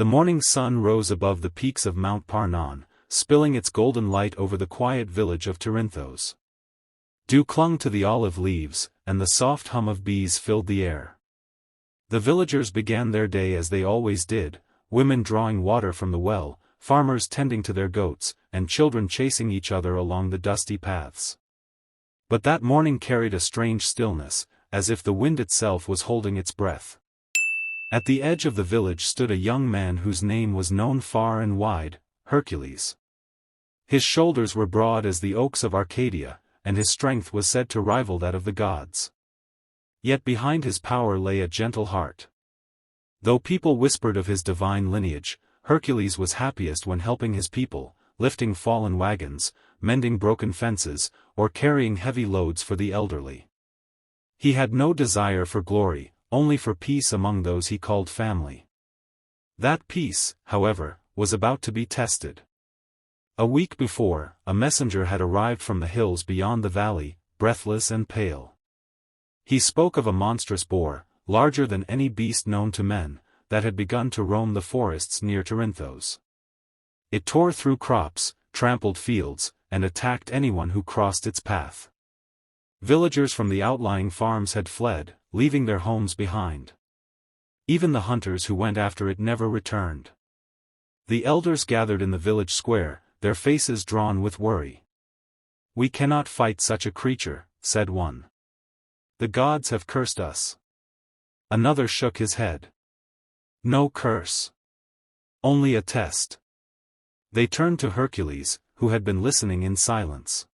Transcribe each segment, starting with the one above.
The morning sun rose above the peaks of Mount Parnon, spilling its golden light over the quiet village of Tirinthos. Dew clung to the olive leaves, and the soft hum of bees filled the air. The villagers began their day as they always did, women drawing water from the well, farmers tending to their goats, and children chasing each other along the dusty paths. But that morning carried a strange stillness, as if the wind itself was holding its breath. At the edge of the village stood a young man whose name was known far and wide, Hercules. His shoulders were broad as the oaks of Arcadia, and his strength was said to rival that of the gods. Yet behind his power lay a gentle heart. Though people whispered of his divine lineage, Hercules was happiest when helping his people, lifting fallen wagons, mending broken fences, or carrying heavy loads for the elderly. He had no desire for glory, only for peace among those he called family. That peace, however, was about to be tested. A week before, a messenger had arrived from the hills beyond the valley, breathless and pale. He spoke of a monstrous boar, larger than any beast known to men, that had begun to roam the forests near Tirinthos. It tore through crops, trampled fields, and attacked anyone who crossed its path. Villagers from the outlying farms had fled, leaving their homes behind. Even the hunters who went after it never returned. The elders gathered in the village square, their faces drawn with worry. "We cannot fight such a creature," said one. "The gods have cursed us." Another shook his head. "No curse. Only a test." They turned to Hercules, who had been listening in silence.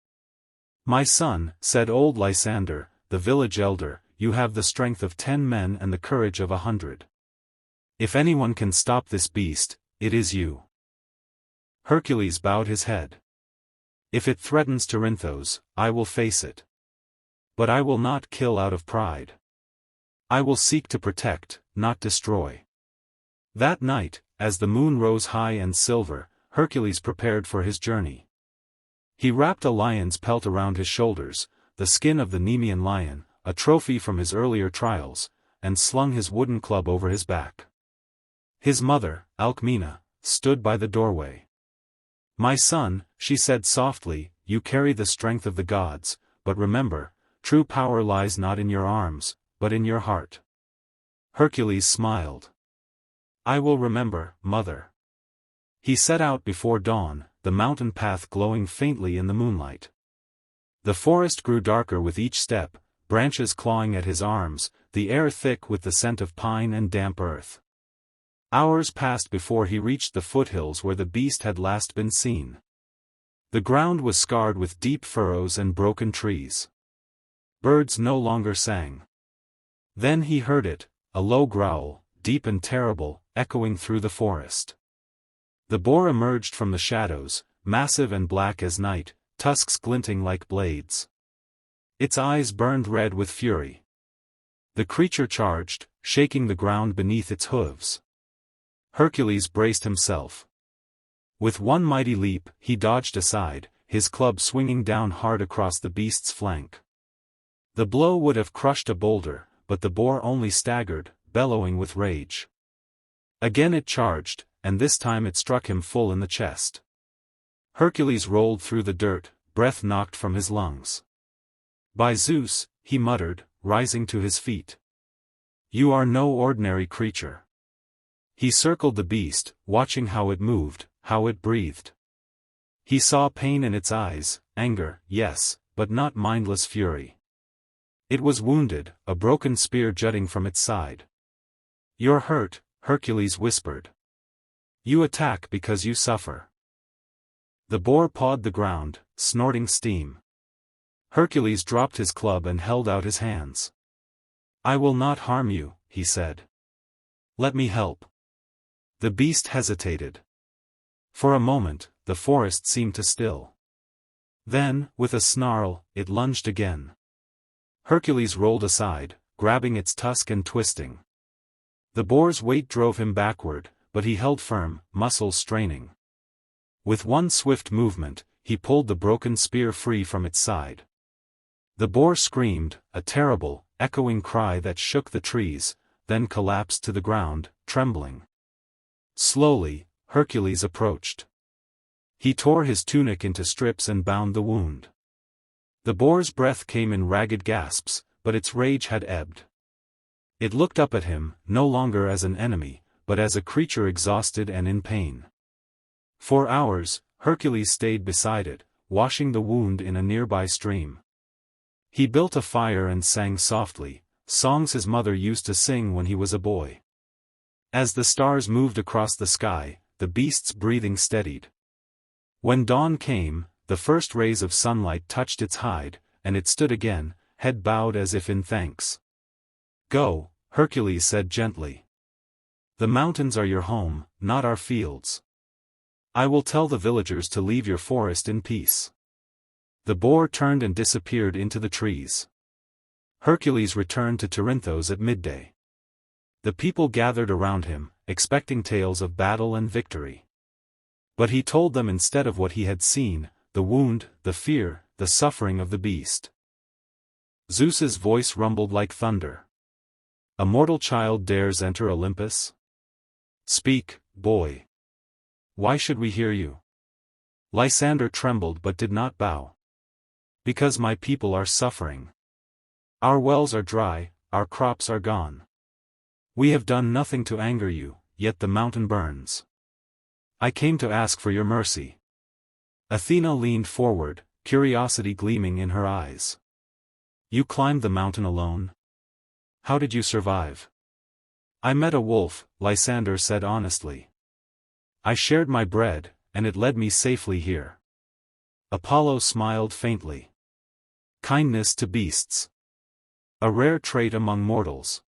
"My son," said old Lysander, the village elder, "you have the strength of 10 men and the courage of 100. If anyone can stop this beast, it is you." Hercules bowed his head. "If it threatens Tirinthos, I will face it. But I will not kill out of pride. I will seek to protect, not destroy." That night, as the moon rose high and silver, Hercules prepared for his journey. He wrapped a lion's pelt around his shoulders, the skin of the Nemean lion, a trophy from his earlier trials, and slung his wooden club over his back. His mother, Alcmena, stood by the doorway. "My son," she said softly, "you carry the strength of the gods, but remember, true power lies not in your arms, but in your heart." Hercules smiled. "I will remember, mother." He set out before dawn, the mountain path glowing faintly in the moonlight. The forest grew darker with each step, branches clawing at his arms, the air thick with the scent of pine and damp earth. Hours passed before he reached the foothills where the beast had last been seen. The ground was scarred with deep furrows and broken trees. Birds no longer sang. Then he heard it, a low growl, deep and terrible, echoing through the forest. The boar emerged from the shadows, massive and black as night, tusks glinting like blades. Its eyes burned red with fury. The creature charged, shaking the ground beneath its hooves. Hercules braced himself. With one mighty leap, he dodged aside, his club swinging down hard across the beast's flank. The blow would have crushed a boulder, but the boar only staggered, bellowing with rage. Again it charged, and this time it struck him full in the chest. Hercules rolled through the dirt, breath knocked from his lungs. "By Zeus," he muttered, rising to his feet. "You are no ordinary creature." He circled the beast, watching how it moved, how it breathed. He saw pain in its eyes, anger, yes, but not mindless fury. It was wounded, a broken spear jutting from its side. "You're hurt," Hercules whispered. "You attack because you suffer." The boar pawed the ground, snorting steam. Hercules dropped his club and held out his hands. "I will not harm you," he said. "Let me help." The beast hesitated. For a moment, the forest seemed to still. Then, with a snarl, it lunged again. Hercules rolled aside, grabbing its tusk and twisting. The boar's weight drove him backward, but he held firm, muscles straining. With one swift movement, he pulled the broken spear free from its side. The boar screamed, a terrible, echoing cry that shook the trees, then collapsed to the ground, trembling. Slowly, Hercules approached. He tore his tunic into strips and bound the wound. The boar's breath came in ragged gasps, but its rage had ebbed. It looked up at him, no longer as an enemy, but as a creature exhausted and in pain. For hours, Hercules stayed beside it, washing the wound in a nearby stream. He built a fire and sang softly, songs his mother used to sing when he was a boy. As the stars moved across the sky, the beast's breathing steadied. When dawn came, the first rays of sunlight touched its hide, and it stood again, head bowed as if in thanks. "Go," Hercules said gently. "The mountains are your home, not our fields. I will tell the villagers to leave your forest in peace." The boar turned and disappeared into the trees. Hercules returned to Corinthos at midday. The people gathered around him, expecting tales of battle and victory. But he told them instead of what he had seen, the wound, the fear, the suffering of the beast. Zeus's voice rumbled like thunder. "A mortal child dares enter Olympus? Speak, boy. Why should we hear you?" Lysander trembled but did not bow. "Because my people are suffering. Our wells are dry, our crops are gone. We have done nothing to anger you, yet the mountain burns. I came to ask for your mercy." Athena leaned forward, curiosity gleaming in her eyes. "You climbed the mountain alone? How did you survive?" "I met a wolf," Lysander said honestly. "I shared my bread, and it led me safely here." Apollo smiled faintly. Kindness to beasts. A rare trait among mortals.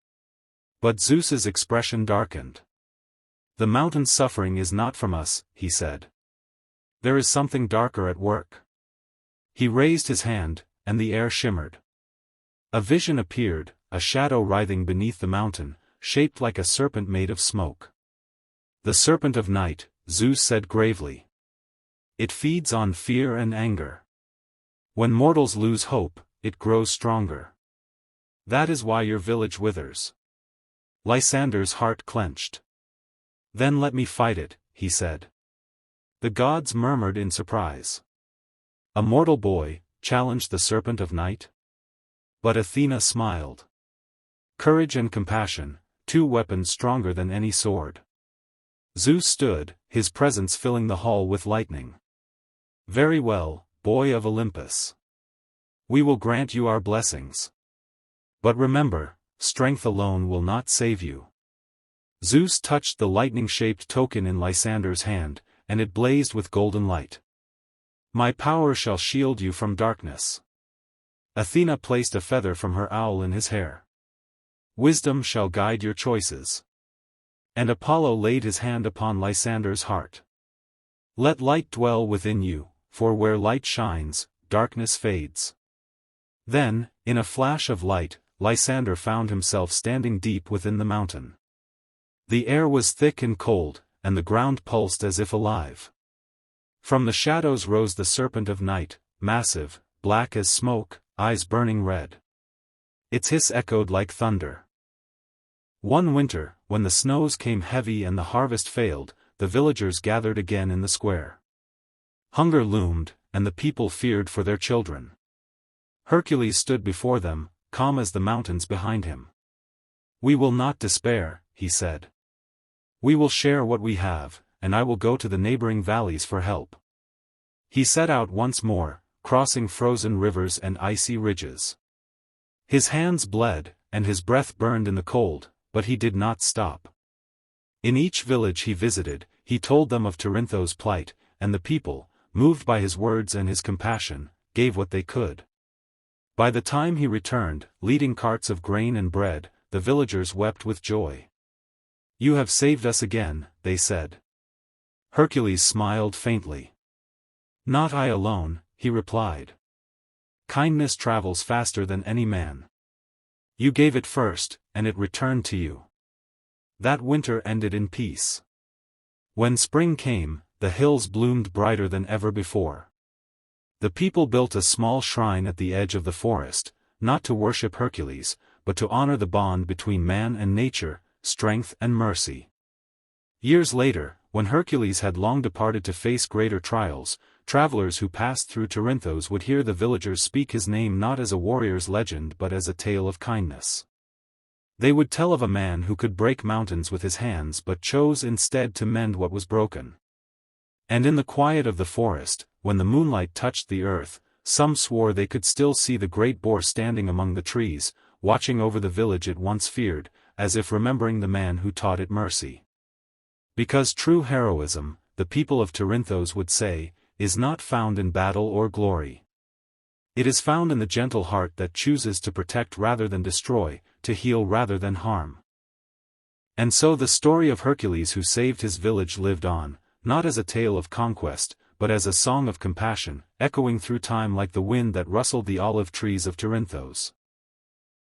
But Zeus's expression darkened. "The mountain's suffering is not from us," he said. "There is something darker at work." He raised his hand, and the air shimmered. A vision appeared, a shadow writhing beneath the mountain, shaped like a serpent made of smoke. "The serpent of night," Zeus said gravely. "It feeds on fear and anger. When mortals lose hope, it grows stronger. That is why your village withers." Lysander's heart clenched. "Then let me fight it," he said. The gods murmured in surprise. A mortal boy challenged the serpent of night? But Athena smiled. Courage and compassion, two weapons stronger than any sword. Zeus stood, his presence filling the hall with lightning. "Very well, boy of Olympus. We will grant you our blessings. But remember, strength alone will not save you." Zeus touched the lightning-shaped token in Lysander's hand, and it blazed with golden light. "My power shall shield you from darkness." Athena placed a feather from her owl in his hair. "Wisdom shall guide your choices." And Apollo laid his hand upon Lysander's heart. "Let light dwell within you, for where light shines, darkness fades." Then, in a flash of light, Lysander found himself standing deep within the mountain. The air was thick and cold, and the ground pulsed as if alive. From the shadows rose the serpent of night, massive, black as smoke, eyes burning red. Its hiss echoed like thunder. One winter, when the snows came heavy and the harvest failed, the villagers gathered again in the square. Hunger loomed, and the people feared for their children. Hercules stood before them, calm as the mountains behind him. "We will not despair," he said. "We will share what we have, and I will go to the neighboring valleys for help." He set out once more, crossing frozen rivers and icy ridges. His hands bled, and his breath burned in the cold, but he did not stop. In each village he visited, he told them of Corinthos' plight, and the people, moved by his words and his compassion, gave what they could. By the time he returned, leading carts of grain and bread, the villagers wept with joy. "You have saved us again," they said. Hercules smiled faintly. "Not I alone," he replied. "Kindness travels faster than any man. You gave it first, and it returned to you." That winter ended in peace. When spring came, the hills bloomed brighter than ever before. The people built a small shrine at the edge of the forest, not to worship Hercules, but to honor the bond between man and nature, strength and mercy. Years later, when Hercules had long departed to face greater trials, travelers who passed through Corinthos would hear the villagers speak his name not as a warrior's legend but as a tale of kindness. They would tell of a man who could break mountains with his hands but chose instead to mend what was broken. And in the quiet of the forest, when the moonlight touched the earth, some swore they could still see the great boar standing among the trees, watching over the village it once feared, as if remembering the man who taught it mercy. Because true heroism, the people of Corinthos would say, is not found in battle or glory. It is found in the gentle heart that chooses to protect rather than destroy, to heal rather than harm. And so the story of Hercules who saved his village lived on, not as a tale of conquest, but as a song of compassion, echoing through time like the wind that rustled the olive trees of Corinthos.